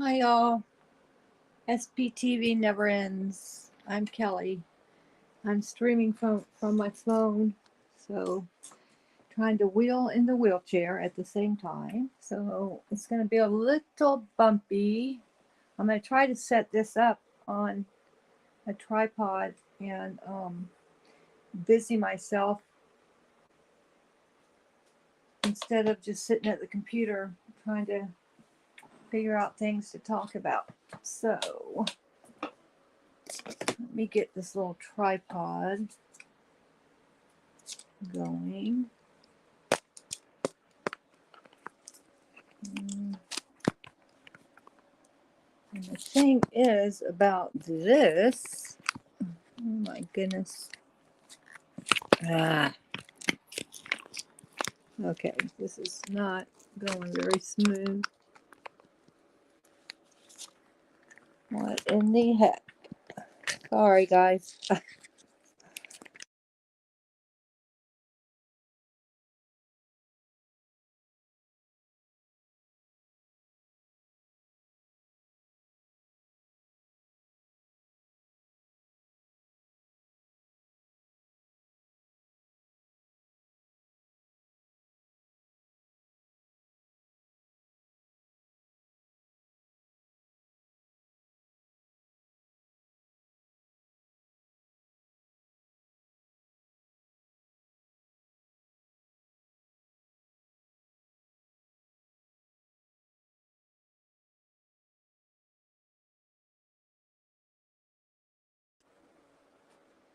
Hi y'all. SPTV never ends. I'm Kelly. I'm streaming from my phone, so trying to wheel in the wheelchair at the same time. So it's going to be a little bumpy. I'm going to try to set this up on a tripod and busy myself instead of just sitting at the computer trying to figure out things to talk about. So let me get this little tripod going. And the thing is about this. Oh my goodness. Okay, this is not going very smooth. What in the heck? Sorry, guys.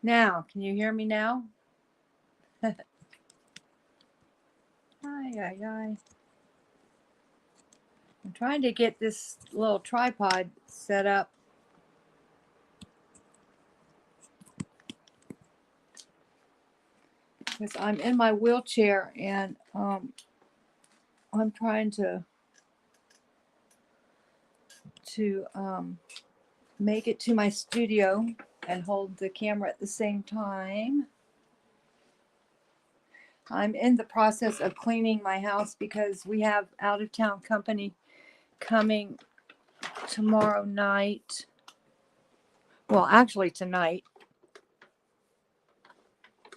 Now, can you hear me now? Hi, hi, hi. I'm trying to get this little tripod set up. Because I'm in my wheelchair and I'm trying to make it to my studio and hold the camera at the same time. I'm in the process of cleaning my house because we have out-of-town company coming tomorrow night. Well, actually tonight.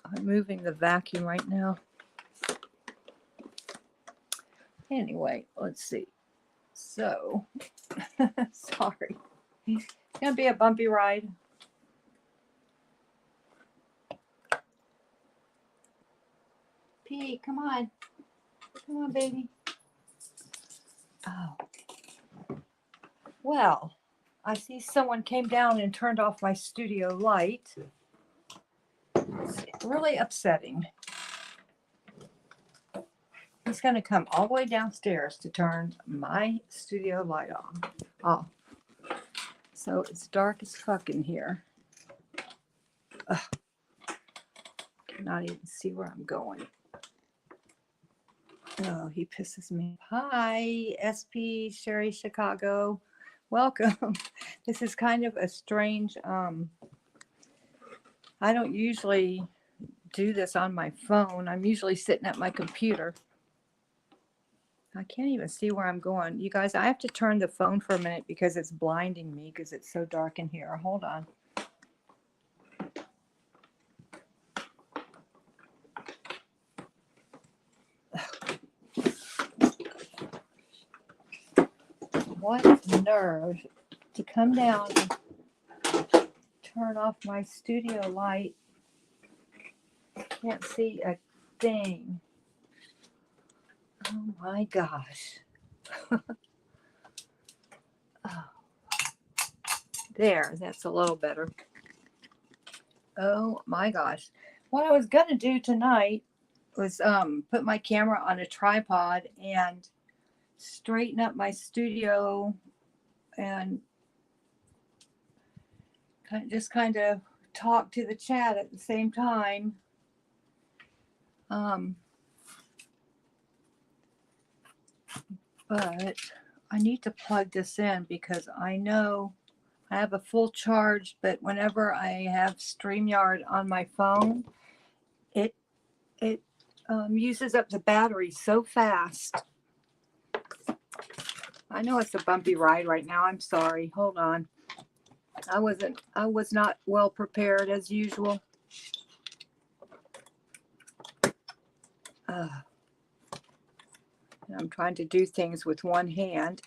I'm moving the vacuum right now. Anyway, let's see. So, sorry. It's going to be a bumpy ride. Pete, come on. Come on, baby. Oh. Well, I see someone came down and turned off my studio light. It's really upsetting. He's going to come all the way downstairs to turn my studio light on. Off. So it's dark as fuck in here. Ugh. Cannot even see where I'm going. Oh, he pisses me. Hi, SP Sherry Chicago. Welcome. This is kind of a strange, I don't usually do this on my phone. I'm usually sitting at my computer. I can't even see where I'm going. You guys, I have to turn the phone for a minute because it's blinding me because it's so dark in here. Hold on. What nerve to come down and turn off my studio light. Can't see a thing. Oh my gosh. Oh. There, that's a little better. Oh my gosh. What I was going to do tonight was put my camera on a tripod and straighten up my studio and just kind of talk to the chat at the same time. But I need to plug this in because I know I have a full charge, but whenever I have StreamYard on my phone, it uses up the battery so fast. I know it's a bumpy ride right now. I'm sorry. Hold on. I was not well prepared as usual. And I'm trying to do things with one hand.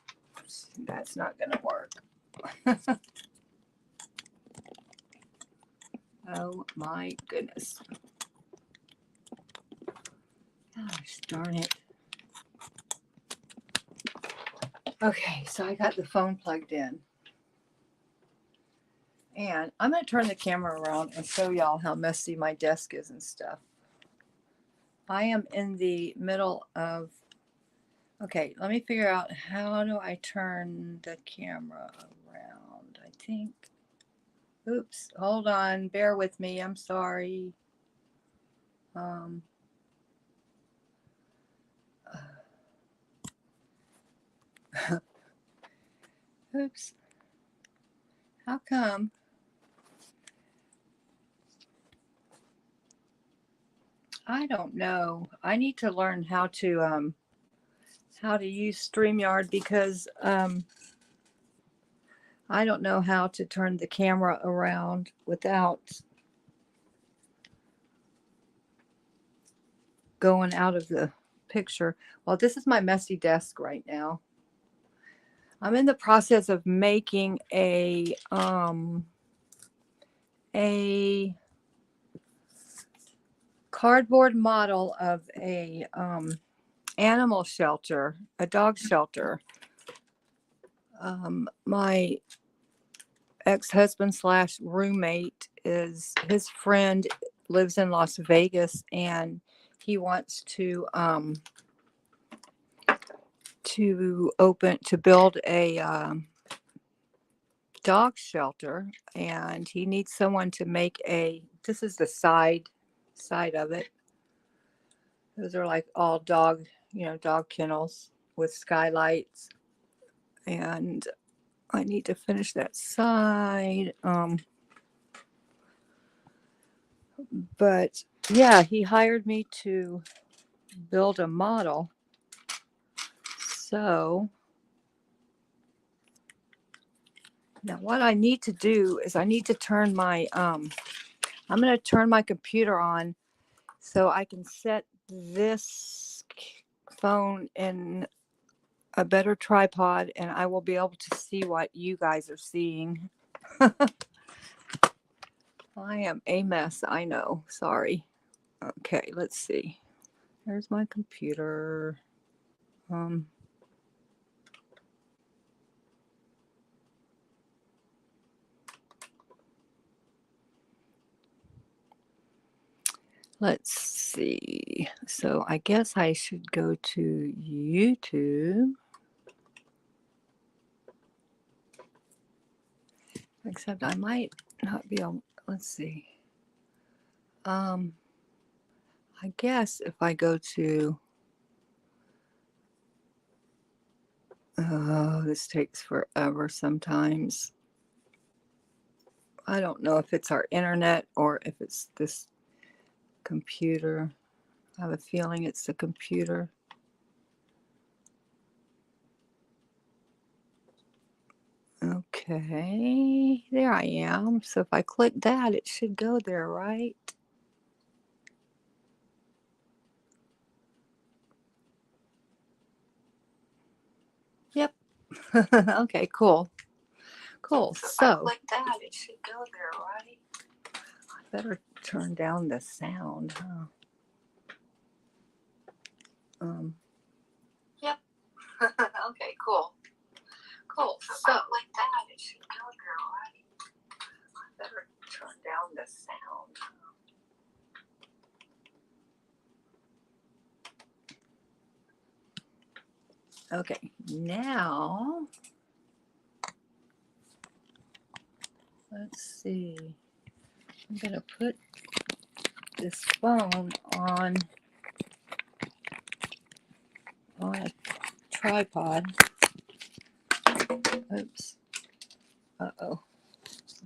That's not going to work. Oh my goodness. Gosh darn it. Okay, so I got the phone plugged in. And I'm going to turn the camera around and show y'all how messy my desk is and stuff. I am in the middle of, okay, let me figure out how do I turn the camera around. I think, oops, hold on, bear with me, I'm sorry. Oops, how come? I don't know. I need to learn how to use StreamYard because I don't know how to turn the camera around without going out of the picture. Well, this is my messy desk right now. I'm in the process of making a cardboard model of a animal shelter, a dog shelter. My ex-husband / roommate his friend lives in Las Vegas, and he wants to build a dog shelter, and he needs someone to make this is the side of it. Those are like all dog kennels with skylights, and I need to finish that side. But yeah, he hired me to build a model. So now what I need to do is I need to turn my I'm going to turn my computer on so I can set this phone in a better tripod, and I will be able to see what you guys are seeing. I am a mess, I know. Sorry. Okay, let's see. There's my computer. Let's see. So I guess I should go to YouTube. Except I might not be able. Let's see. I guess if I go to. Oh, this takes forever sometimes. I don't know if it's our internet or if it's this computer. I have a feeling it's the computer. Okay, there I am. So if I click that, it should go there, right? Yep. Okay, cool. Cool. So if I click that, it should go there, right? I better turn down the sound, huh? Yep. Okay, cool. Cool. So like that, it should go there, right? I better turn down the sound. Okay, now let's see. I'm gonna put this phone on a tripod. Oops. Uh-oh.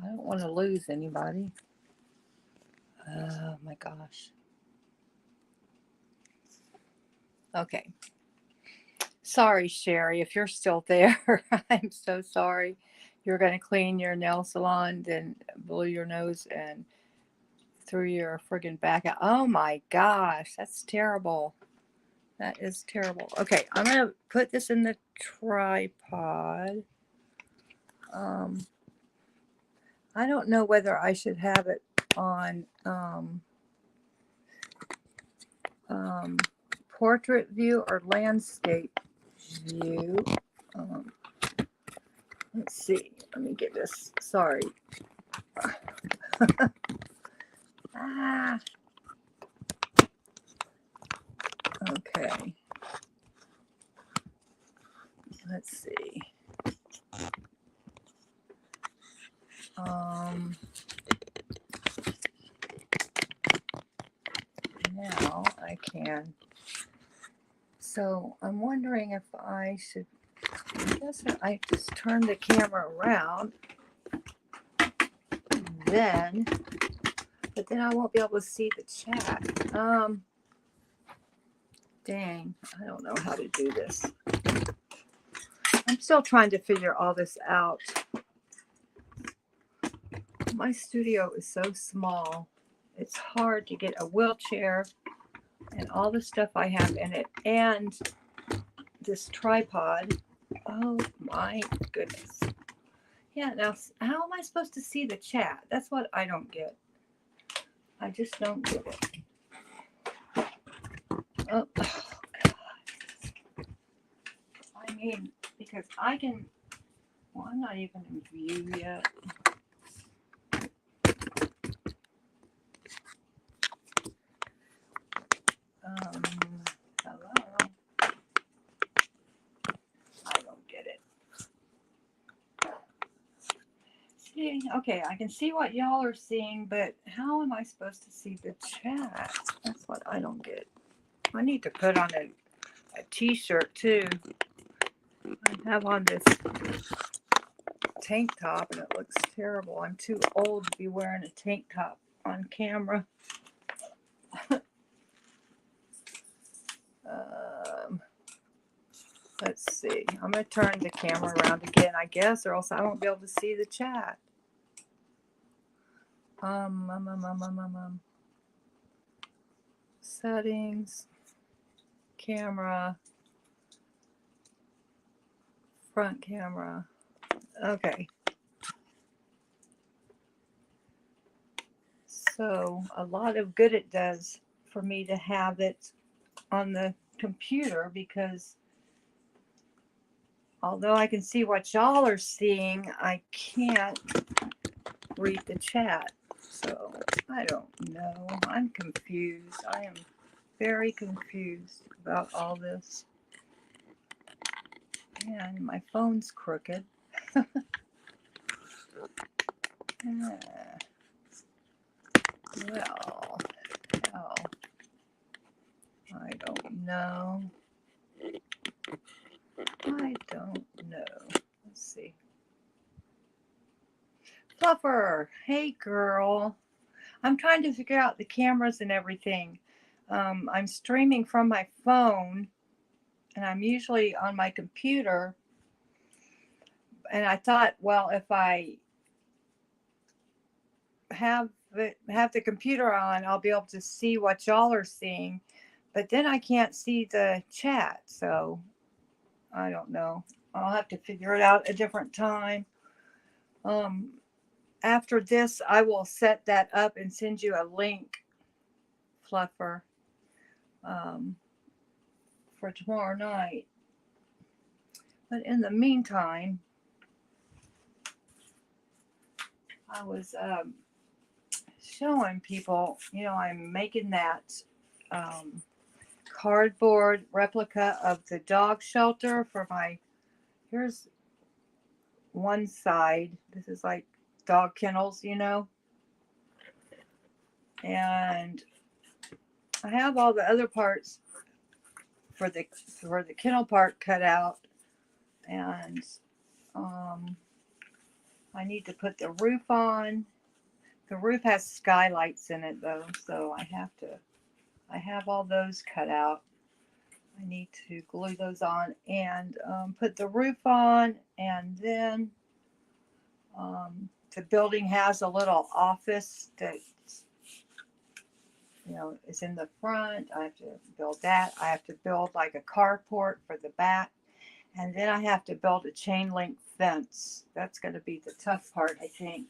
I don't want to lose anybody. Oh my gosh. Okay. Sorry, Sherry, if you're still there. I'm so sorry. You're going to clean your nail salon, then blow your nose and through your friggin' back out. Oh my gosh, that's terrible. That is terrible. Okay, I'm going to put this in the tripod. Um, I don't know whether I should have it on portrait view or landscape view. Um, let's see. Let me get this. Sorry. Ah. Okay. Let's see. Now I can. So I'm wondering if I should. I guess I just turn the camera around. Then, but then I won't be able to see the chat. Dang, I don't know how to do this. I'm still trying to figure all this out. My studio is so small. It's hard to get a wheelchair and all the stuff I have in it and this tripod. Oh my goodness. Yeah, now how am I supposed to see the chat? That's what I don't get. I just don't get it. Oh, God. I mean, because I can, well, I'm not even in view yet. Hello? I don't get it. See, okay, I can see what y'all are seeing, but how am I supposed to see the chat? That's what I don't get. I need to put on a t-shirt too. I have on this tank top and it looks terrible. I'm too old to be wearing a tank top on camera. Let's see. I'm going to turn the camera around again, I guess, or else I won't be able to see the chat. Settings, camera, front camera. Okay. So a lot of good it does for me to have it on the computer, because although I can see what y'all are seeing, I can't read the chat. So I don't know. I'm confused. I am very confused about all this. And my phone's crooked. Well, hell, I don't know. I don't know. Let's see. Fluffer, hey girl. I'm trying to figure out the cameras and everything. I'm streaming from my phone, and I'm usually on my computer. And I thought, well, if I have the computer on, I'll be able to see what y'all are seeing. But then I can't see the chat, so I don't know. I'll have to figure it out a different time. After this, I will set that up and send you a link, Fluffer, for tomorrow night. But in the meantime, I was showing people, I'm making that cardboard replica of the dog shelter for here's one side. This is like dog kennels, and I have all the other parts for the kennel part cut out, and I need to put the roof on. The roof has skylights in it though, so I have all those cut out. I need to glue those on and put the roof on, and then the building has a little office that is in the front. I have to build that. I have to build like a carport for the back, and then I have to build a chain link fence. That's going to be the tough part, I think.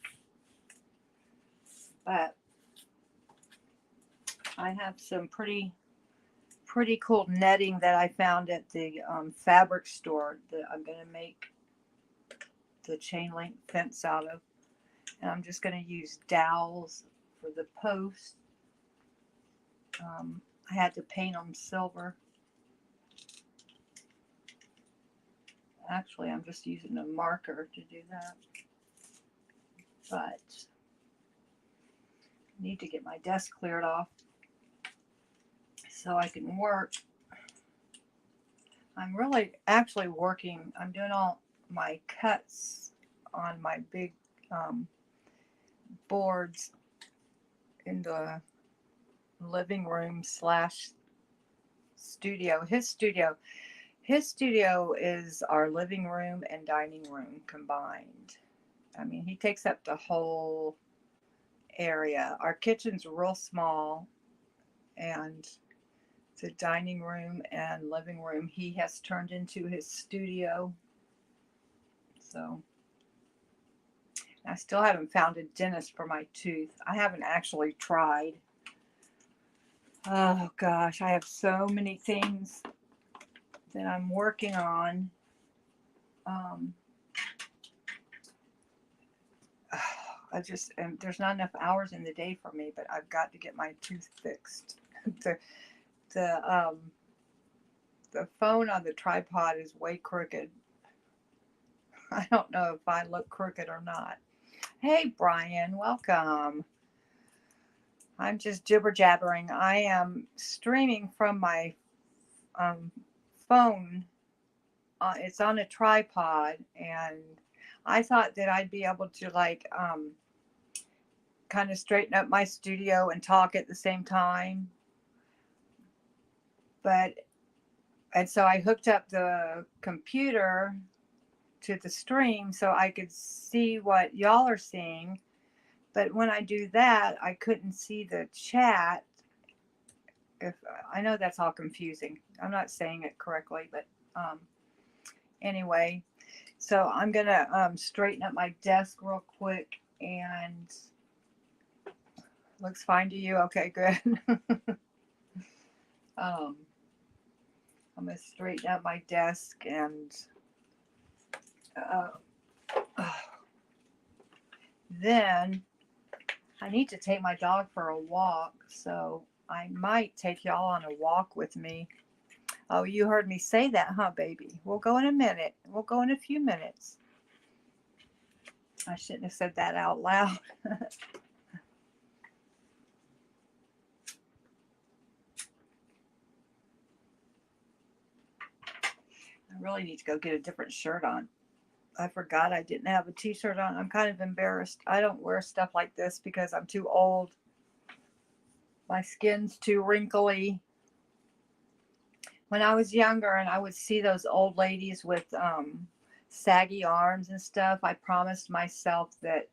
But I have some pretty cool netting that I found at the fabric store that I'm going to make the chain link fence out of. And I'm just going to use dowels for the posts. I had to paint them silver. Actually, I'm just using a marker to do that. But I need to get my desk cleared off so I can work. I'm really actually working. I'm doing all my cuts on my big boards in the living room slash studio. His studio is our living room and dining room combined. I mean, he takes up the whole area. Our kitchen's real small, and the dining room and living room he has turned into his studio. So I still haven't found a dentist for my tooth. I haven't actually tried. Oh gosh, I have so many things that I'm working on. And there's not enough hours in the day for me, but I've got to get my tooth fixed. the phone on the tripod is way crooked. I don't know if I look crooked or not. Hey Brian, welcome. I'm just jibber jabbering. I am streaming from my phone. It's on a tripod, and I thought that I'd be able to kind of straighten up my studio and talk at the same time. And so I hooked up the computer to the stream so I could see what y'all are seeing. But when I do that, I couldn't see the chat. I know that's all confusing. I'm not saying it correctly, but anyway. So I'm going to straighten up my desk real quick, and looks fine to you. Okay, good. I'm going to straighten up my desk, and then I need to take my dog for a walk, so I might take y'all on a walk with me. Oh, you heard me say that, huh, baby? We'll go in a minute. We'll go in a few minutes. I shouldn't have said that out loud. I really need to go get a different shirt on. I forgot I didn't have a t-shirt on. I'm kind of embarrassed. I don't wear stuff like this because I'm too old. My skin's too wrinkly. When I was younger and I would see those old ladies with saggy arms and stuff, I promised myself that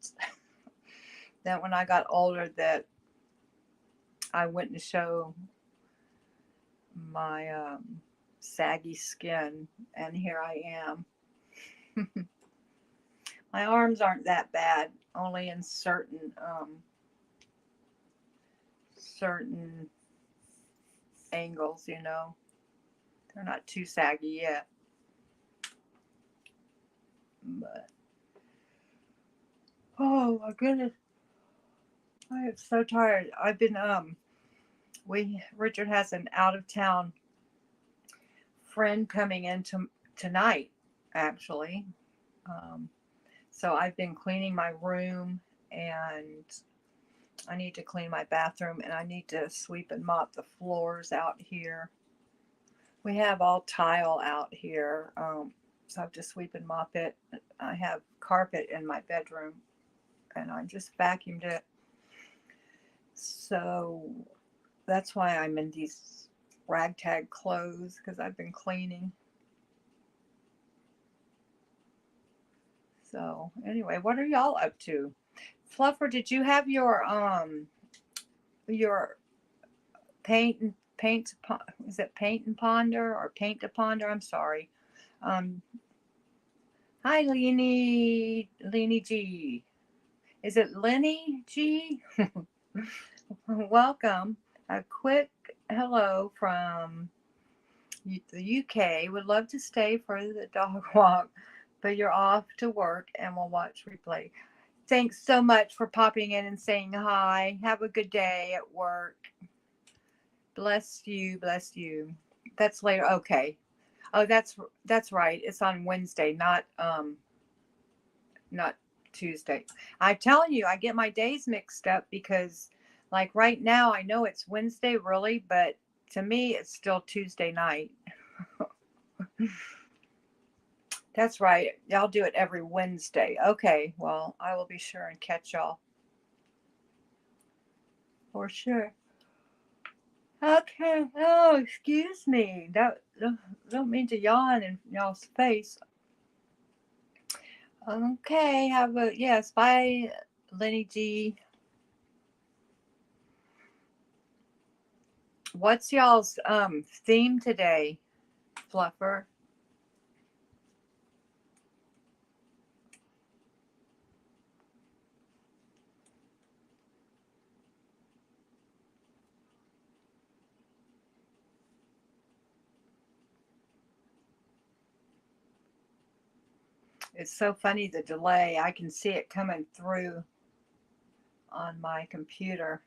when I got older that I wouldn't show my saggy skin, and here I am. My arms aren't that bad, only in certain angles, They're not too saggy yet. But oh my goodness, I am so tired. I've been Richard has an out of town friend coming in tonight, actually. So I've been cleaning my room, and I need to clean my bathroom, and I need to sweep and mop the floors out here. We have all tile out here, so I have to sweep and mop it. I have carpet in my bedroom, and I just vacuumed it. So that's why I'm in these ragtag clothes because I've been cleaning. So anyway, what are y'all up to? Fluffer, did you have your paint is it paint and ponder or paint to ponder? I'm sorry. Um, Hi Lenny G. Is it Lenny G? Welcome. A quick hello from the UK. Would love to stay for the dog walk, but you're off to work and we'll watch replay. Thanks so much for popping in and saying hi. Have a good day at work. Bless you, bless you. That's later. Okay. Oh, that's right. It's on Wednesday, not Tuesday. I'm telling you, I get my days mixed up because like right now I know it's Wednesday really, but to me it's still Tuesday night. That's right. Y'all do it every Wednesday. Okay. Well, I will be sure and catch y'all for sure. Okay. Oh, excuse me. Don't mean to yawn in y'all's face. Okay. Have a yes. Bye, Lenny G. What's y'all's theme today, Fluffer? It's so funny the delay. I can see it coming through on my computer.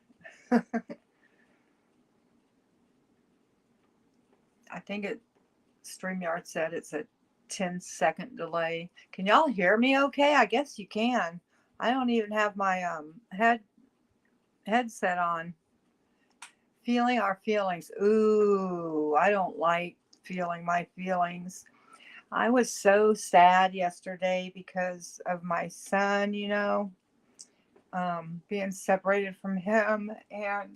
I think StreamYard said it's a 10-second delay. Can y'all hear me okay? I guess you can. I don't even have my headset on. Feeling our feelings. Ooh, I don't like feeling my feelings. I was so sad yesterday because of my son, being separated from him. And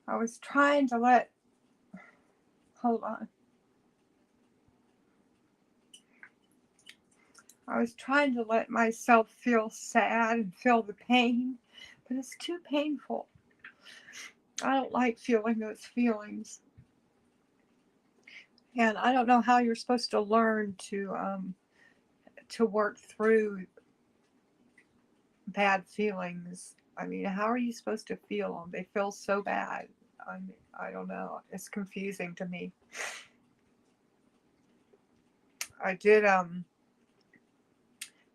I was trying to hold on. I was trying to let myself feel sad and feel the pain, but it's too painful. I don't like feeling those feelings. And I don't know how you're supposed to learn to work through bad feelings. I mean, how are you supposed to feel them? They feel so bad. I don't know. It's confusing to me. I did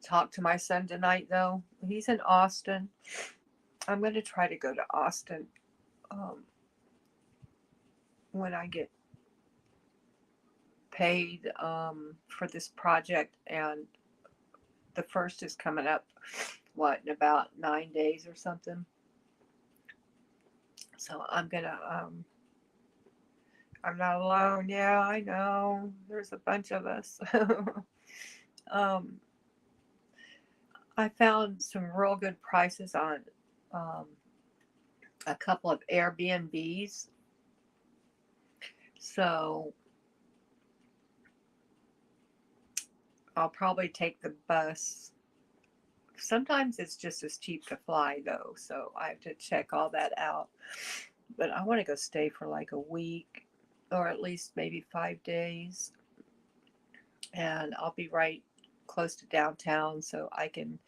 talk to my son tonight though. He's in Austin. I'm going to try to go to Austin um, when I get paid for this project, and the first is coming up in about 9 days or something. So I'm gonna I'm not alone. Yeah, I know. There's a bunch of us. um, I found some real good prices on um, a couple of Airbnbs. So I'll probably take the bus. Sometimes it's just as cheap to fly though, so I have to check all that out. But I want to go stay for like a week or at least maybe 5 days. And I'll be right close to downtown so I can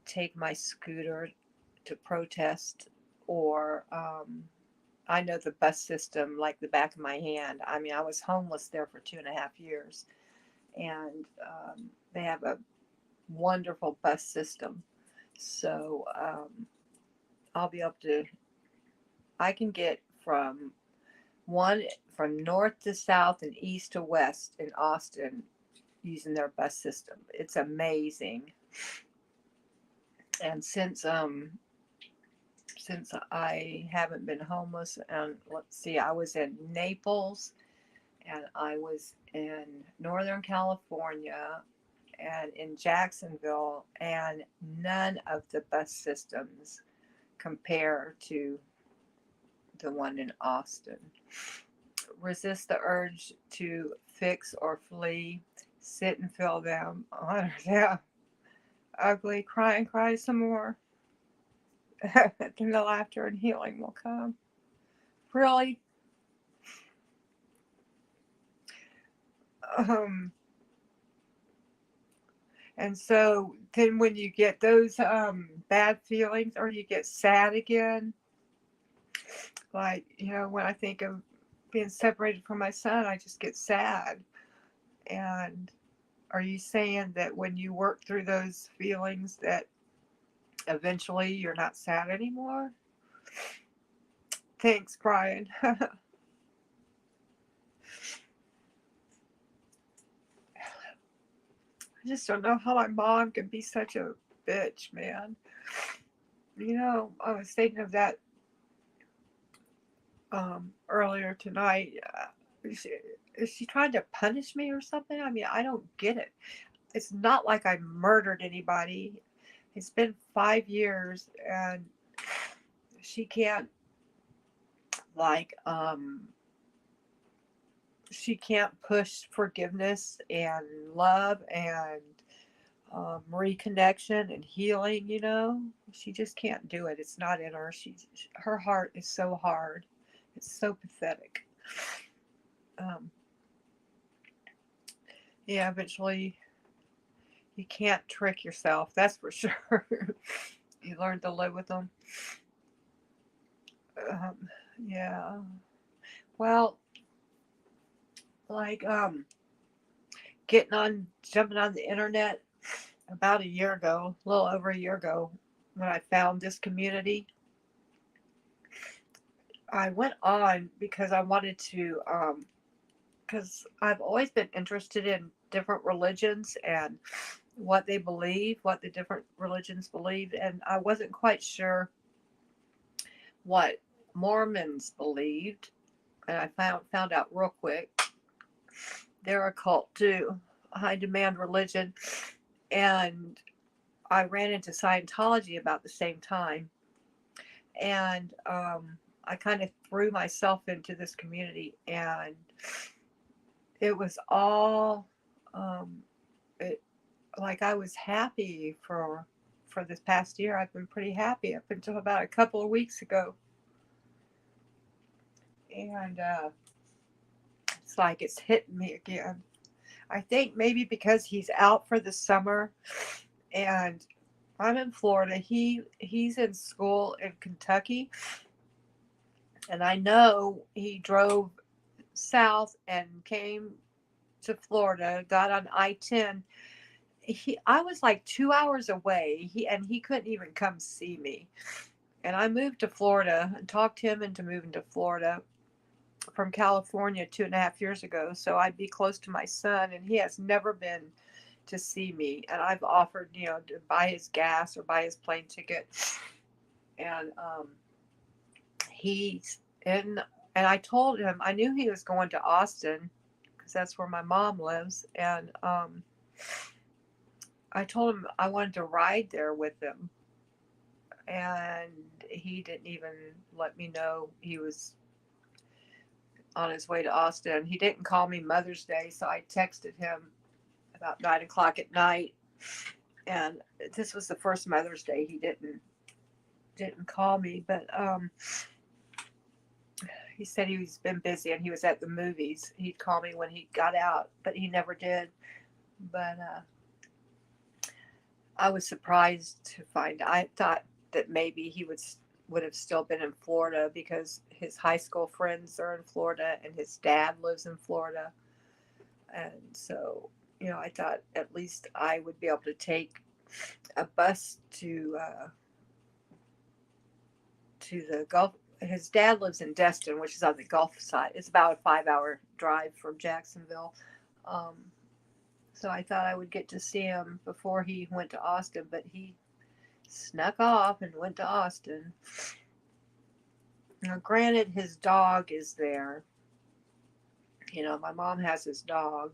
take my scooter to protest, or I know the bus system like the back of my hand. I mean, I was homeless there for 2.5 years, and they have a wonderful bus system. So I'll be able to, I can get from north to south and east to west in Austin using their bus system. It's amazing. And since I haven't been homeless, and let's see, I was in Naples and I was in Northern California and in Jacksonville, and none of the bus systems compare to the one in Austin. Resist the urge to fix or flee. Sit and feel them. Honor them. Ugly. Cry and cry some more. Then the laughter and healing will come. Really? Um, and so then when you get those bad feelings or you get sad again, like, when I think of being separated from my son, I just get sad. And are you saying that when you work through those feelings that eventually you're not sad anymore? Thanks, Brian. I just don't know how my mom can be such a bitch, man. I was thinking of that earlier tonight. Is she trying to punish me or something? I mean, I don't get it. It's not like I murdered anybody. It's been 5 years, and she can't, like, she can't push forgiveness and love and reconnection and healing. She just can't do it. It's not in her. Her heart is so hard. It's so pathetic. Yeah, eventually you can't trick yourself, that's for sure. You learn to live with them. Yeah. Well, like jumping on the internet about a year ago, a little over a year ago, when I found this community. I went on because I wanted to, because I've always been interested in different religions and what they believe, what the different religions believe, and I wasn't quite sure what Mormons believed, and I found out real quick. They're a cult too, a high demand religion, and I ran into Scientology about the same time, and I kind of threw myself into this community, and it was all like I was happy for this past year. I've been pretty happy up until about a couple of weeks ago, and it's like it's hitting me again. I think maybe because he's out for the summer, and I'm in Florida. He's in school in Kentucky, and I know he drove south and came to Florida, got on I-10. I was like 2 hours away. He couldn't even come see me. And I moved to Florida and talked him into moving to Florida from California 2.5 years ago, so I'd be close to my son, and he has never been to see me. And I've offered, to buy his gas or buy his plane ticket. And he's in, and I told him, I knew he was going to Austin because that's where my mom lives. And I told him I wanted to ride there with him. And he didn't even let me know he was on his way to Austin. He didn't call me Mother's Day, so I texted him about 9 o'clock at night. And this was the first Mother's Day he didn't call me, but he said he's been busy and he was at the movies. He'd call me when he got out, but he never did. But I was surprised to find. I thought that maybe he would have still been in Florida because his high school friends are in Florida and his dad lives in Florida. And so, I thought at least I would be able to take a bus to the Gulf. His dad lives in Destin, which is on the Gulf side. It's about a 5-hour drive from Jacksonville. So I thought I would get to see him before he went to Austin, but he snuck off and went to Austin. Now, granted, his dog is there. My mom has his dog.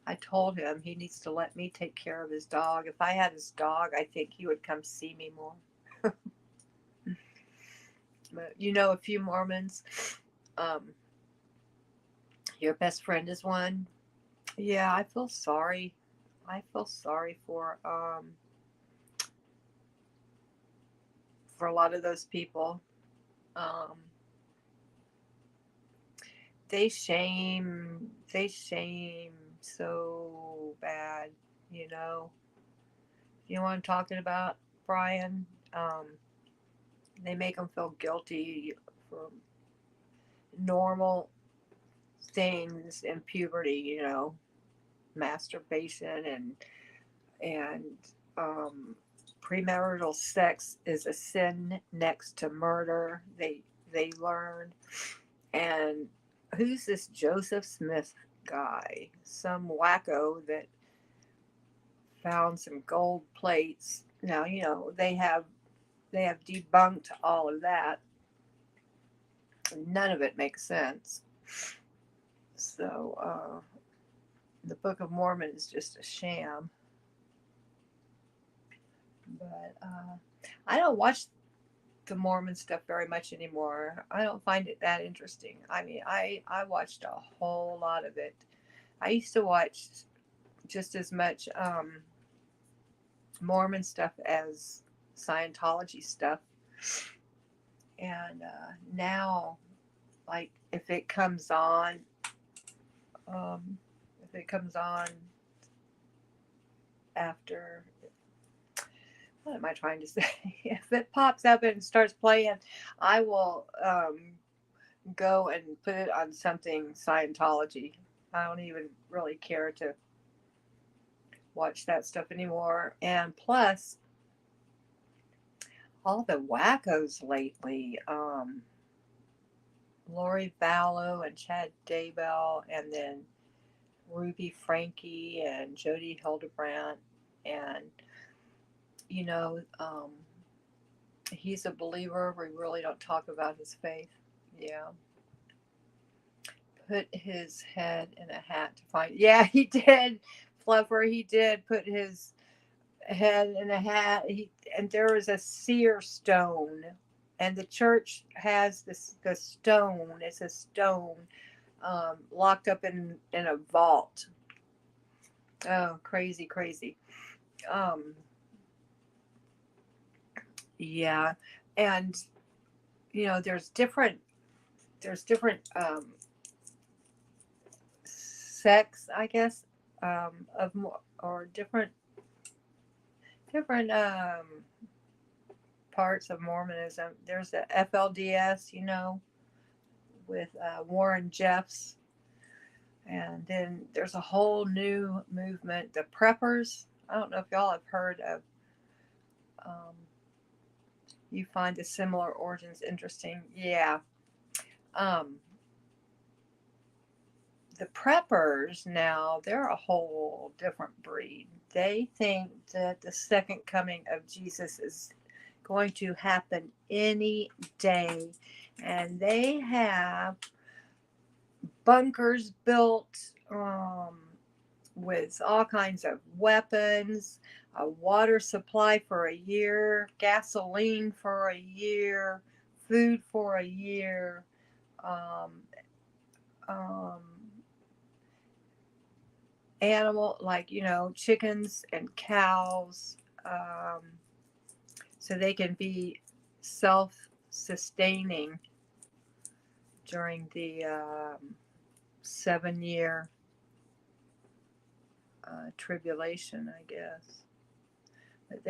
I told him he needs to let me take care of his dog. If I had his dog, I think he would come see me more. You know a few Mormons. Um, your best friend is one. Yeah, I feel sorry. I feel sorry for a lot of those people. Um, they shame so bad, you know. You know what I'm talking about, Brian? Um, they make them feel guilty for normal things in puberty, you know, masturbation and um, premarital sex is a sin next to murder. They learn. And who's this Joseph Smith guy? Some wacko that found some gold plates. Now, you know, they have debunked all of that. None of it makes sense. So, the Book of Mormon is just a sham. But I don't watch the Mormon stuff very much anymore. I don't find it that interesting. I mean, I watched a whole lot of it. I used to watch just as much Mormon stuff as Scientology stuff. And now, like, um, if it comes on after, what am I trying to say? If it pops up and starts playing, I will go and put it on something Scientology. I don't even really care to watch that stuff anymore. And plus, all the wackos lately, Lori Vallow and Chad Daybell, and then Ruby Frankie and Jody Hildebrandt, and you know, he's a believer. We really don't talk about his faith. Yeah, put his head in a hat to find. Yeah, he did, Fluffer. He did put his head in a hat. And there was a seer stone, and the church has the stone. It's a stone locked up in a vault. Oh, crazy, crazy. Um, yeah, and you know, there's different sects, I guess, of more or different parts of Mormonism. There's the FLDS, you know, with Warren Jeffs, and then there's a whole new movement, the Preppers. I don't know if y'all have heard of. Um, you find the similar origins interesting, yeah. Um, the Preppers now, they're a whole different breed. They think that the second coming of Jesus is going to happen any day, and they have bunkers built with all kinds of weapons, a water supply for a year, gasoline for a year, food for a year, um, um, animal, like, you know, chickens and cows, so they can be self-sustaining during the 7 year tribulation, I guess. But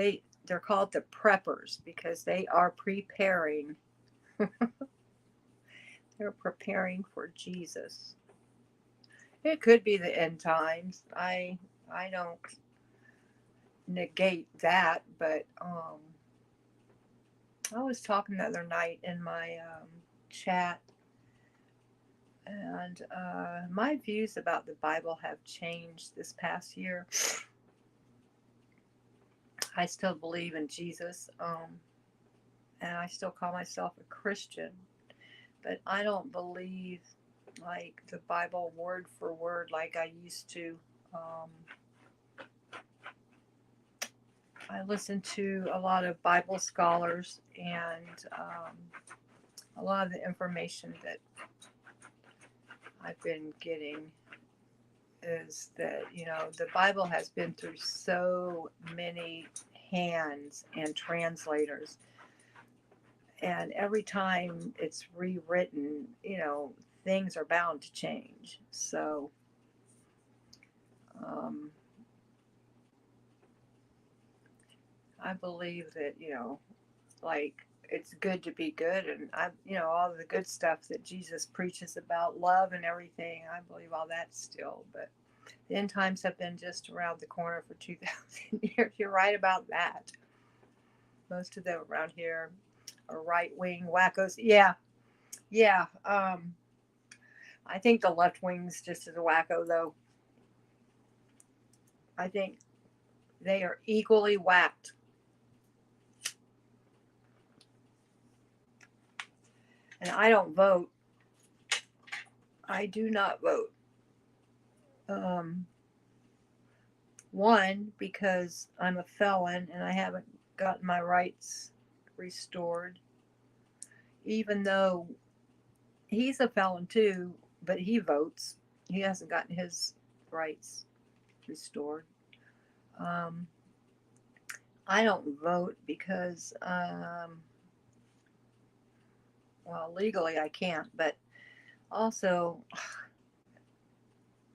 they're called the preppers because they are preparing. They're preparing for Jesus. It could be the end times. I don't negate that, but I was talking the other night in my chat, and my views about the Bible have changed this past year. I still believe in Jesus, and I still call myself a Christian, but I don't believe like the Bible word for word like I used to. I listen to a lot of Bible scholars, and a lot of the information that I've been getting is that, the Bible has been through so many hands and translators. And every time it's rewritten, things are bound to change. So, um, I believe that, like it's good to be good. And all the good stuff that Jesus preaches about love and everything, I believe all that still. But the end times have been just around the corner for 2,000 years. You're right about that. Most of them around here are right wing wackos. Yeah, yeah. I think the left wing's just as a wacko, though. I think they are equally whacked. And I don't vote. I do not vote. Um, One, because I'm a felon and I haven't gotten my rights restored, even though he's a felon too, but he votes. He hasn't gotten his rights restored. Um, I don't vote because, well, legally I can't, but also,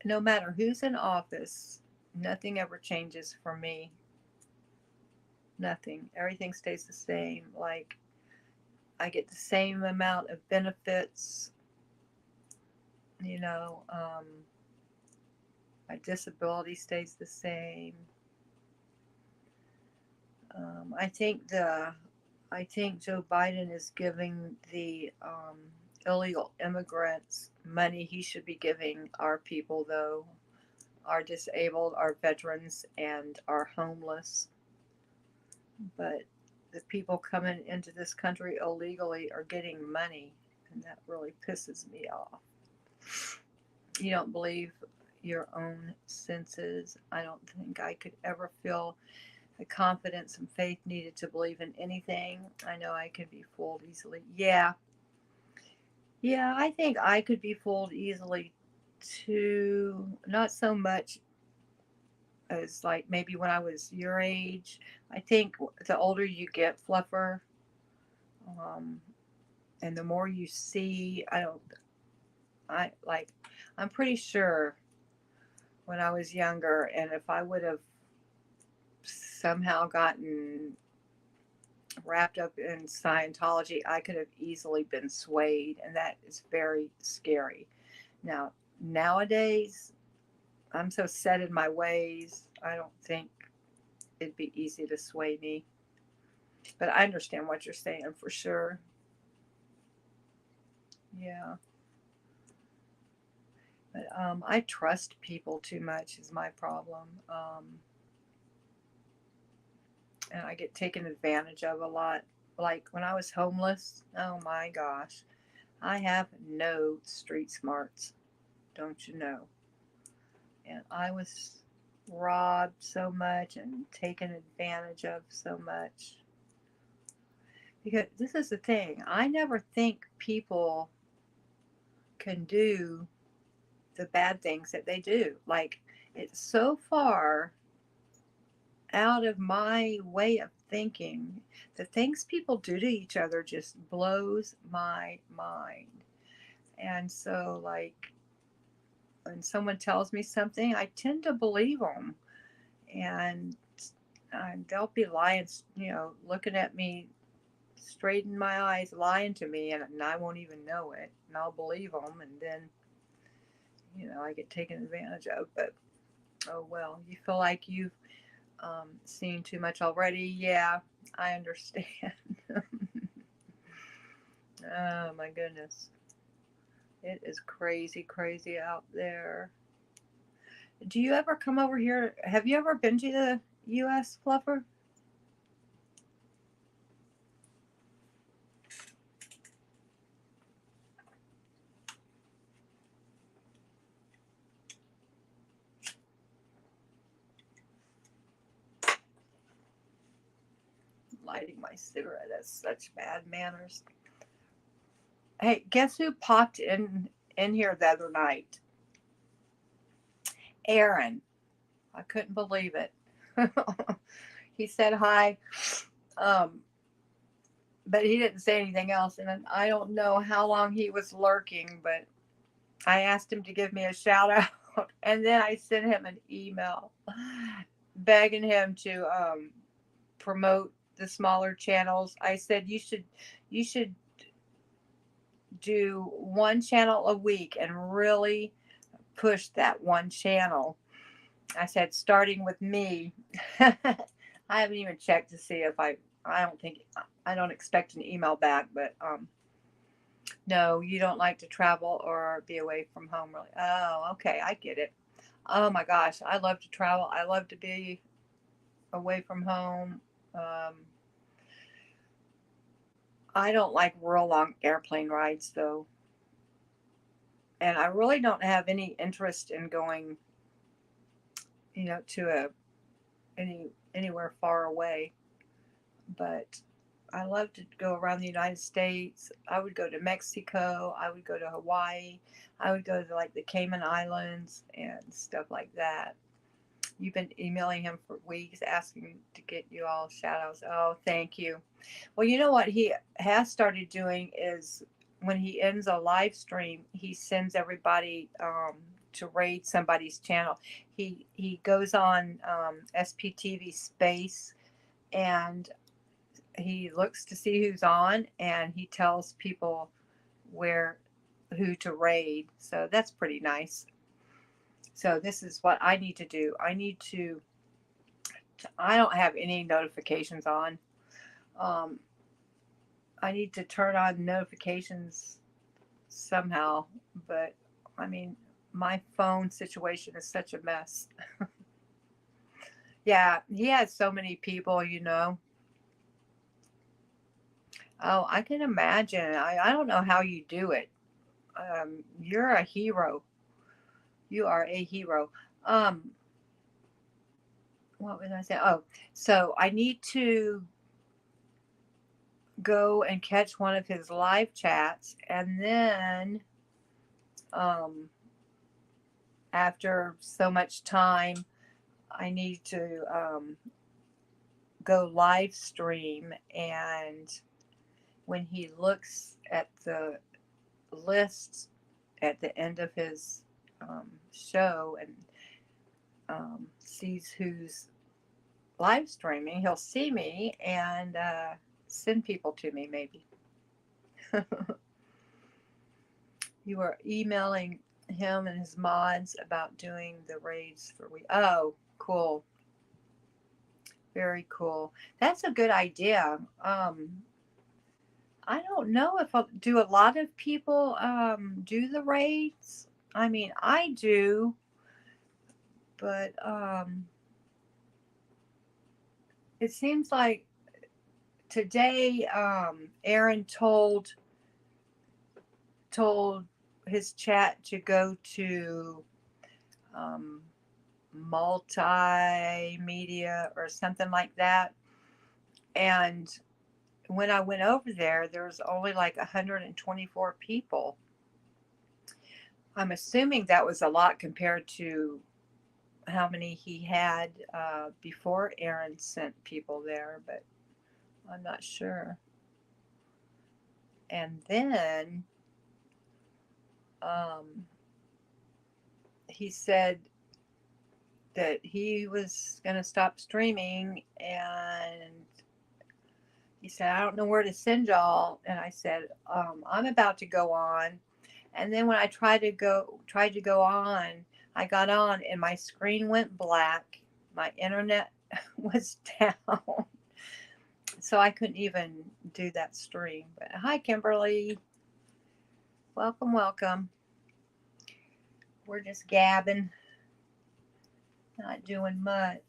no matter who's in office, nothing ever changes for me. Nothing. Everything stays the same. Like, I get the same amount of benefits, you know, um, my disability stays the same. Um, I think the I think Joe Biden is giving the illegal immigrants money he should be giving our people, though, our disabled, our veterans, and our homeless. But the people coming into this country illegally are getting money, and that really pisses me off. You don't believe your own senses. I don't think I could ever feel the confidence and faith needed to believe in anything. I know I can be fooled easily. Yeah. Yeah, I think I could be fooled easily too. Not so much as like maybe when I was your age. I think the older you get, Fluffer, um, and the more you see, I like, I'm pretty sure when I was younger, and if I would have somehow gotten wrapped up in Scientology, I could have easily been swayed, and that is very scary. Now, nowadays, I'm so set in my ways, I don't think it'd be easy to sway me. But I understand what you're saying for sure. Yeah. But I trust people too much is my problem. And I get taken advantage of a lot. Like when I was homeless, oh my gosh, I have no street smarts, don't you know? And I was robbed so much and taken advantage of so much. Because this is the thing, I never think people can do the bad things that they do. Like, it's so far out of my way of thinking. The things people do to each other just blows my mind. And so, like, when someone tells me something, I tend to believe them. And they'll be lying, looking at me straight in my eyes, lying to me, and I won't even know it. And I'll believe them. And then, I get taken advantage of. But, oh well, you feel like you've seen too much already. Yeah, I understand. Oh my goodness. It is crazy, crazy out there. Do you ever come over here? Have you ever been to the U.S., Fluffer? Lighting my cigarette. That's such bad manners. Hey, guess who popped in here the other night? Aaron. I couldn't believe it. He said hi, um, but he didn't say anything else. And I don't know how long he was lurking, but I asked him to give me a shout out, and then I sent him an email begging him to promote the smaller channels. I said you should do one channel a week and really push that one channel. I said, starting with me. I haven't even checked to see if I don't think, I don't expect an email back, but no, you don't like to travel or be away from home, really. Oh, okay, I get it. Oh my gosh, I love to travel. I love to be away from home. Um, I don't like real long airplane rides though, and I really don't have any interest in going, to anywhere far away. But I love to go around the United States. I would go to Mexico. I would go to Hawaii. I would go to like the Cayman Islands and stuff like that. You've been emailing him for weeks asking to get you all shout outs. Oh, thank you. Well, you know what he has started doing is when he ends a live stream, he sends everybody to raid somebody's channel. He goes on SPTV Space, and he looks to see who's on, and he tells people where who to raid. So that's pretty nice. So this is what I need to do. I don't have any notifications on. Um, I need to turn on notifications somehow, but I mean, my phone situation is such a mess. Yeah, he has so many people. Oh, I can imagine. I don't know how you do it. You're a hero. You are a hero. Um, what was I saying? Oh, so I need to go and catch one of his live chats, and then um, after so much time, I need to go live stream. And when he looks at the list at the end of his show and sees who's live streaming, he'll see me and send people to me, maybe. You were emailing him and his mods about doing the raids for we. Oh, cool. Very cool. That's a good idea. I don't know if do a lot of people do the raids. I mean, I do, but it seems like today Aaron told his chat to go to um, multimedia or something like that. And when I went over there, there was only like 124 people. I'm assuming that was a lot compared to how many he had before Aaron sent people there, but I'm not sure. And then he said that he was going to stop streaming, and he said, I don't know where to send y'all. And I said, I'm about to go on. And then when I tried to go on, I got on and my screen went black. My internet was down. So I couldn't even do that stream. But hi, Kimberly. Welcome, welcome. We're just gabbing. Not doing much.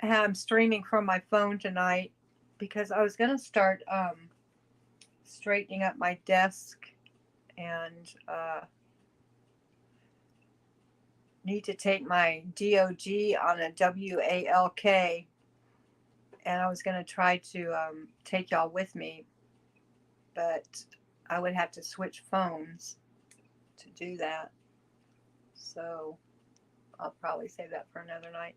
I'm streaming from my phone tonight because I was going to start straightening up my desk and need to take my DOG on a WALK, and I was going to try to take y'all with me, but I would have to switch phones to do that. So I'll probably save that for another night.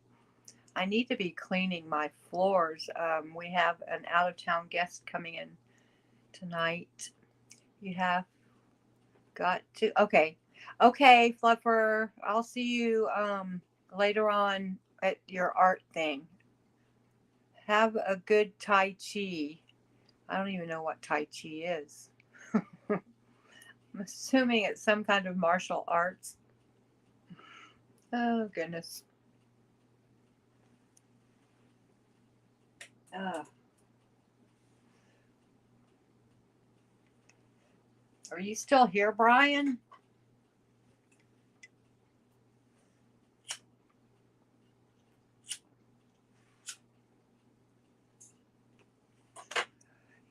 I need to be cleaning my floors. We have an out-of-town guest coming in tonight. You have got to. Okay. Okay, Fluffer. I'll see you later on at your art thing. Have a good Tai Chi. I don't even know what Tai Chi is. I'm assuming it's some kind of martial arts. Oh, goodness. Are you still here, Brian?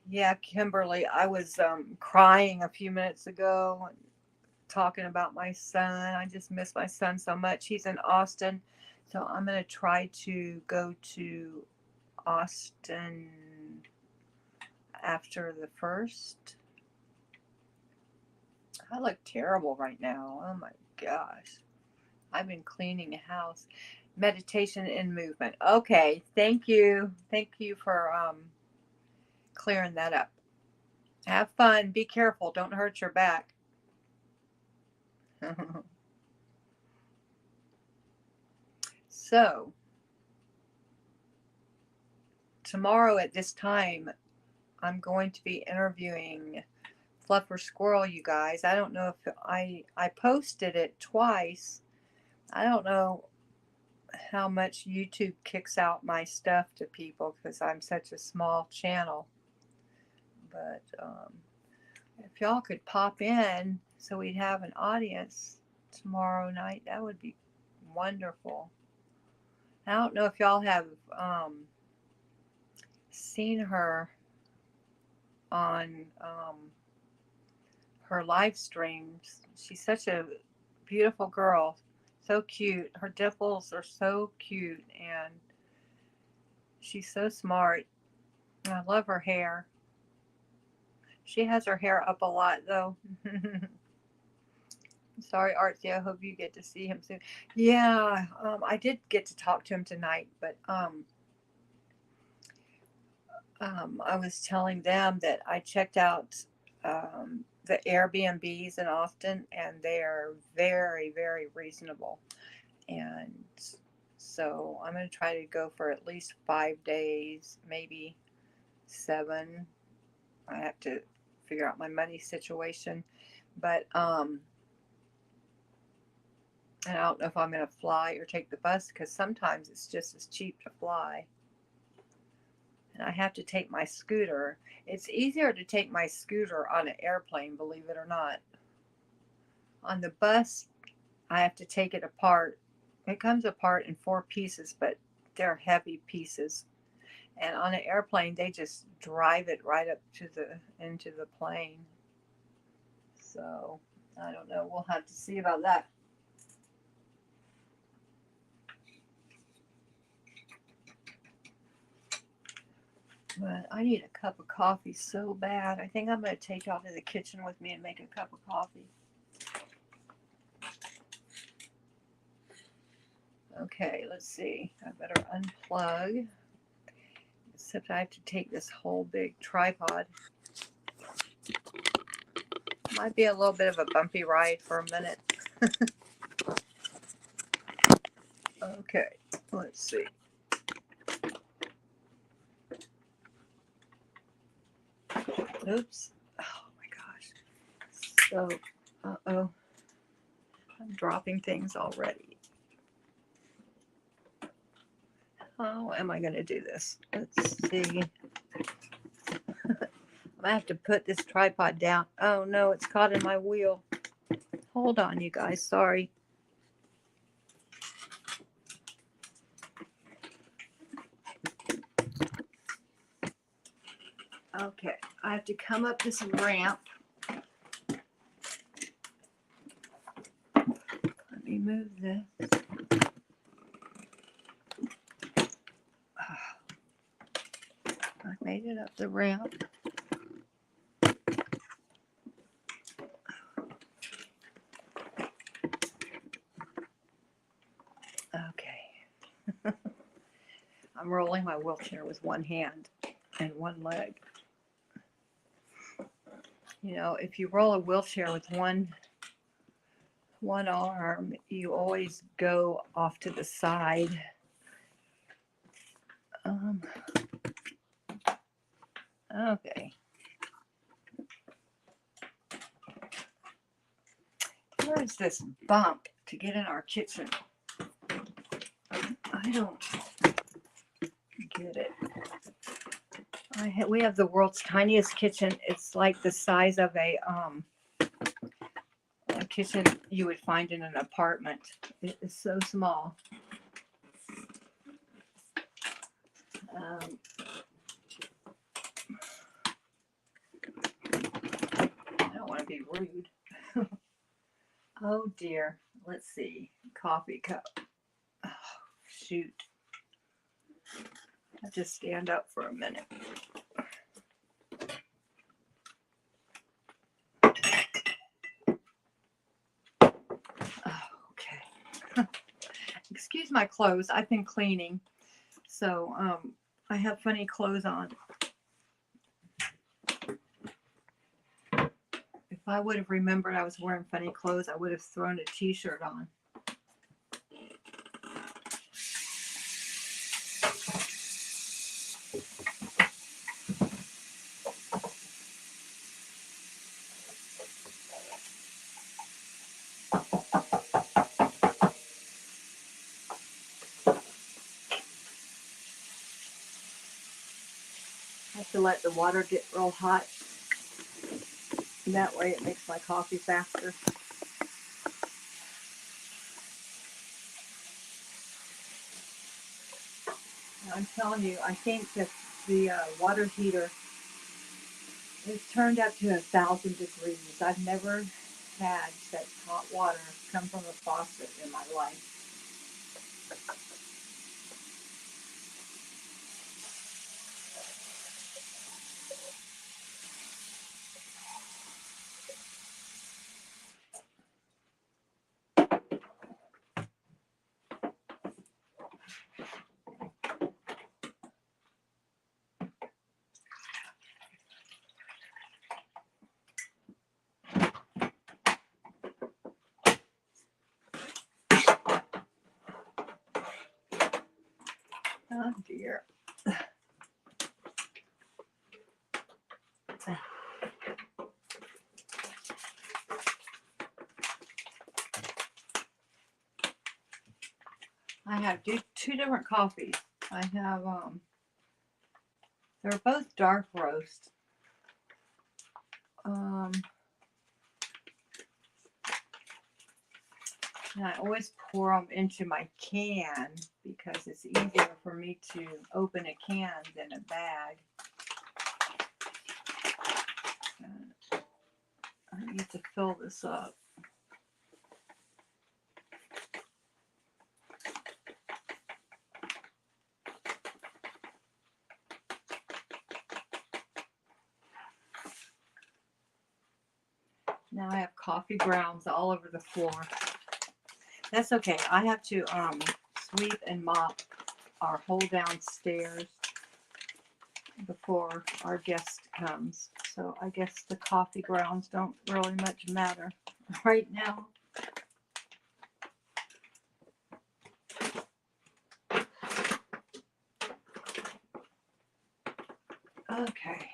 Yeah, Kimberly, I was crying a few minutes ago talking about my son. I just miss my son so much. He's in Austin, so I'm going to try to go to Austin after the 1st. I look terrible right now. Oh my gosh. I've been cleaning a house. Meditation and movement. Okay, thank you. Thank you for clearing that up. Have fun. Be careful. Don't hurt your back. So, tomorrow at this time, I'm going to be interviewing Fluffer Squirrel, you guys. I don't know if I posted it twice. I don't know how much YouTube kicks out my stuff to people because I'm such a small channel. But if y'all could pop in so we'd have an audience tomorrow night, that would be wonderful. I don't know if y'all have seen her on her live streams. She's such a beautiful girl, so cute. Her dimples are so cute, and she's so smart. I love her hair. She has her hair up a lot, though. Sorry, Artsy. I hope you get to see him soon. Yeah, I did get to talk to him tonight, but I was telling them that I checked out the Airbnbs in Austin, and they are very, very reasonable. And so I'm going to try to go for at least 5 days, maybe 7. I have to figure out my money situation, but and I don't know if I'm going to fly or take the bus because sometimes it's just as cheap to fly. And I have to take my scooter. It's easier to take my scooter on an airplane, believe it or not. On the bus, I have to take it apart. It comes apart in 4 pieces, but they're heavy pieces. And on an airplane, they just drive it right up to into the plane. So I don't know. We'll have to see about that. But I need a cup of coffee so bad. I think I'm going to take out to the kitchen with me and make a cup of coffee. Okay, let's see. I better unplug. Except I have to take this whole big tripod. Might be a little bit of a bumpy ride for a minute. Okay, let's see. Oops. Oh my gosh. So, uh-oh. I'm dropping things already. How am I going to do this? Let's see. I have to put this tripod down. Oh no, it's caught in my wheel. Hold on, you guys. Sorry. Okay, I have to come up this ramp. Let me move this. I made it up the ramp. I'm rolling my wheelchair with one hand and one leg. You know, if you roll a wheelchair with one arm, you always go off to the side. Okay. Where is this bump to get in our kitchen? I don't get it. We have the world's tiniest kitchen. It's like the size of a kitchen you would find in an apartment. It is so small. I don't want to be rude. Oh dear. Let's see. Coffee cup. Oh, shoot. I'll just stand up for a minute. Okay. Excuse my clothes. I've been cleaning. So I have funny clothes on. If I would have remembered I was wearing funny clothes, I would have thrown a t-shirt on. I have to let the water get real hot. That way it makes my coffee faster. I'm telling you, I think that the water heater is turned up to 1,000 degrees. I've never had such hot water come from a faucet in my life. Oh dear. I have two different coffees. I have, they're both dark roast. And I always pour them into my can because it's easier for me to open a can than a bag. I need to fill this up. Now I have coffee grounds all over the floor. That's okay. I have to sweep and mop our whole downstairs before our guest comes. So I guess the coffee grounds don't really much matter right now. Okay.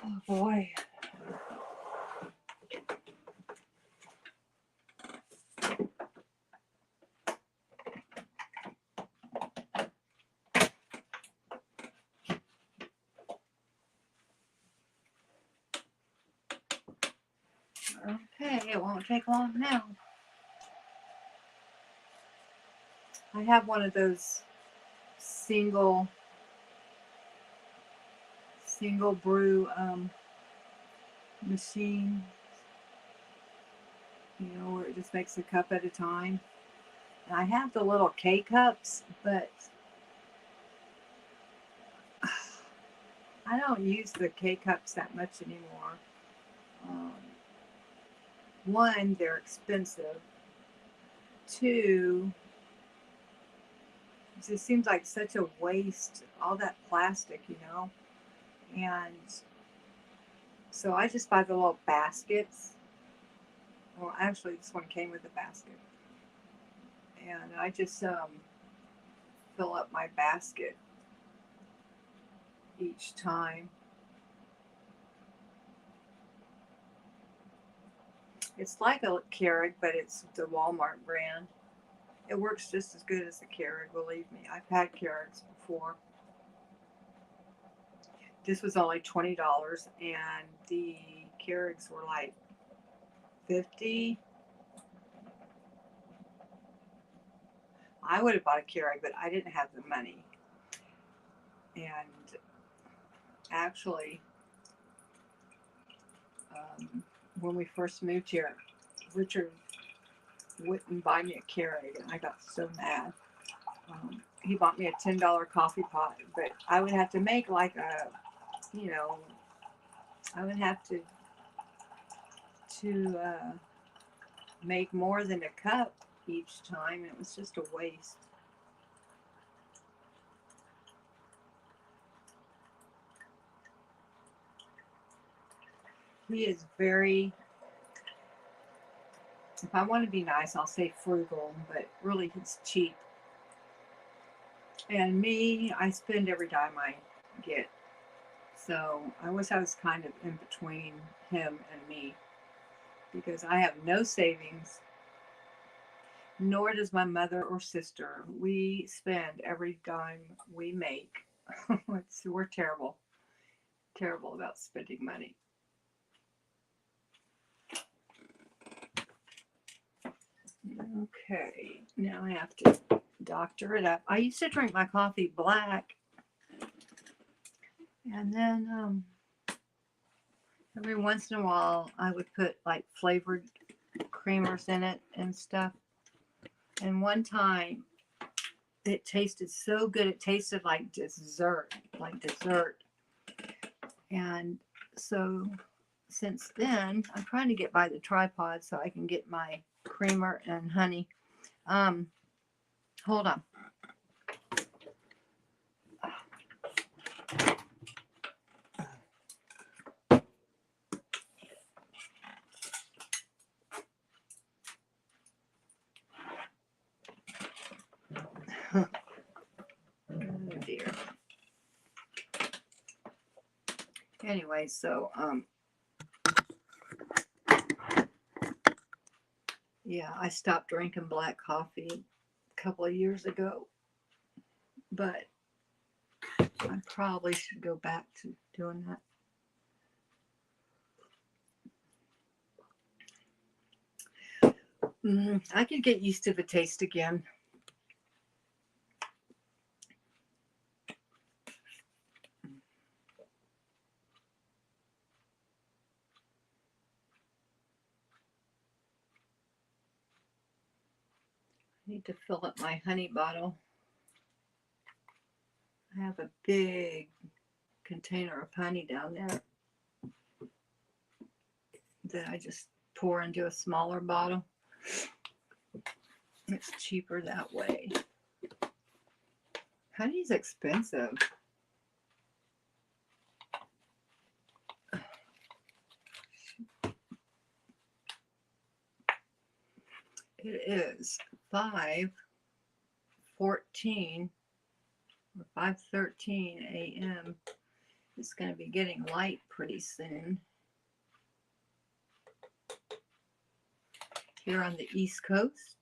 Oh boy. Okay, it won't take long now. I have one of those single brew machine, you know, where it just makes a cup at a time. And I have the little K cups, but I don't use the K-cups that much anymore. Um, one, they're expensive. Two, it just seems like such a waste, all that plastic, you know? And so I just buy the little baskets. Well, actually, this one came with a basket. And I just fill up my basket each time. It's like a Keurig, but it's the Walmart brand. It works just as good as the Keurig, believe me. I've had Keurigs before. This was only $20, and the Keurigs were like 50. I would have bought a Keurig, but I didn't have the money. And actually, when we first moved here, Richard wouldn't buy me a Keurig, and I got so mad. He bought me a $10 coffee pot, but I would have to make like a, you know, I would have to make more than a cup each time. It was just a waste. He is very, if I want to be nice, I'll say frugal, but really he's cheap. And me, I spend every dime I get. So I wish I was kind of in between him and me because I have no savings, nor does my mother or sister. We spend every dime we make. We're terrible, terrible about spending money. Okay, now I have to doctor it up. I used to drink my coffee black, and then every once in a while I would put like flavored creamers in it and stuff. And one time it tasted so good, it tasted like dessert, like dessert. And so since then, I'm trying to get by the tripod so I can get my creamer and honey. Hold on. Oh dear. Anyway, so yeah, I stopped drinking black coffee a couple of years ago, but I probably should go back to doing that. I could get used to the taste again. I need to fill up my honey bottle. I have a big container of honey down there that I just pour into a smaller bottle. It's cheaper that way. Honey's expensive. It is 5:14 or 5:13 a.m. It's going to be getting light pretty soon here on the East Coast.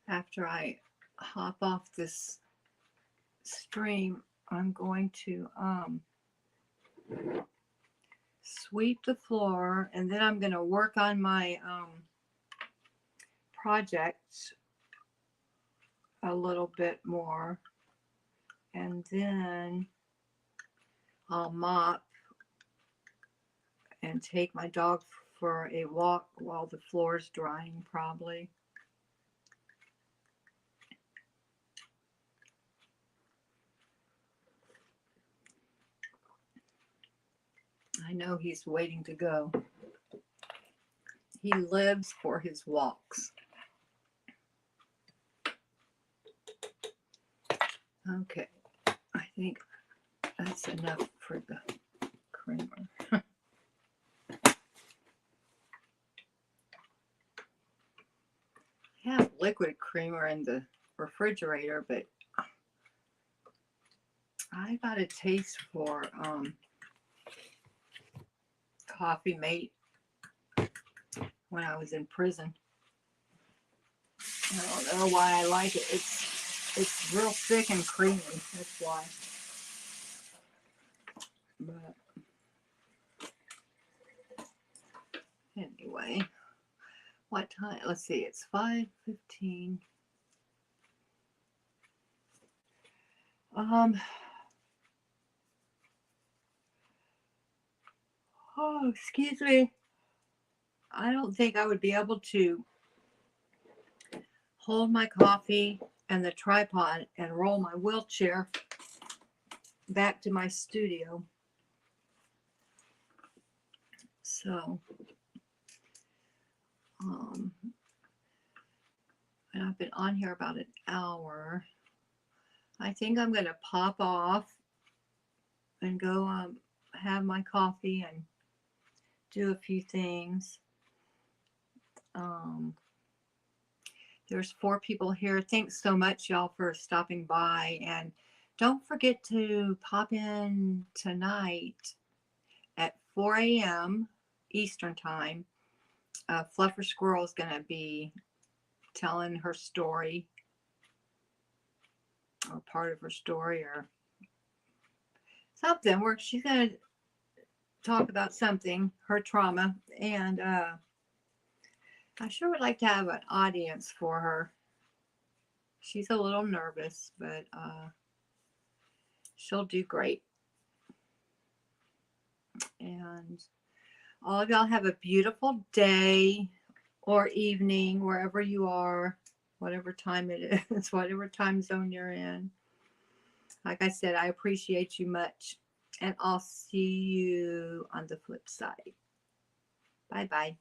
After I hop off this stream, I'm going to sweep the floor, and then I'm going to work on my project a little bit more, and then I'll mop and take my dog for a walk while the floor's drying, probably. I know he's waiting to go. He lives for his walks. Okay, I think that's enough for the creamer. I have liquid creamer in the refrigerator, but I got a taste for Coffee Mate when I was in prison. I don't know why I like it. It's real thick and creamy. That's why. But anyway, what time? Let's see. It's 5:15. Oh, excuse me. I don't think I would be able to hold my coffee and the tripod and roll my wheelchair back to my studio. So, and I've been on here about an hour. I think I'm going to pop off and go have my coffee and do a few things. There's 4 people here. Thanks so much, y'all, for stopping by. And don't forget to pop in tonight at 4 a.m. Eastern Time. Fluffer Squirrel is going to be telling her story, or part of her story, or something where she's going to talk about something, her trauma. And I sure would like to have an audience for her. She's a little nervous, but she'll do great. And all of y'all have a beautiful day or evening, wherever you are, whatever time it is, whatever time zone you're in. Like I said, I appreciate you much. And I'll see you on the flip side. Bye-bye.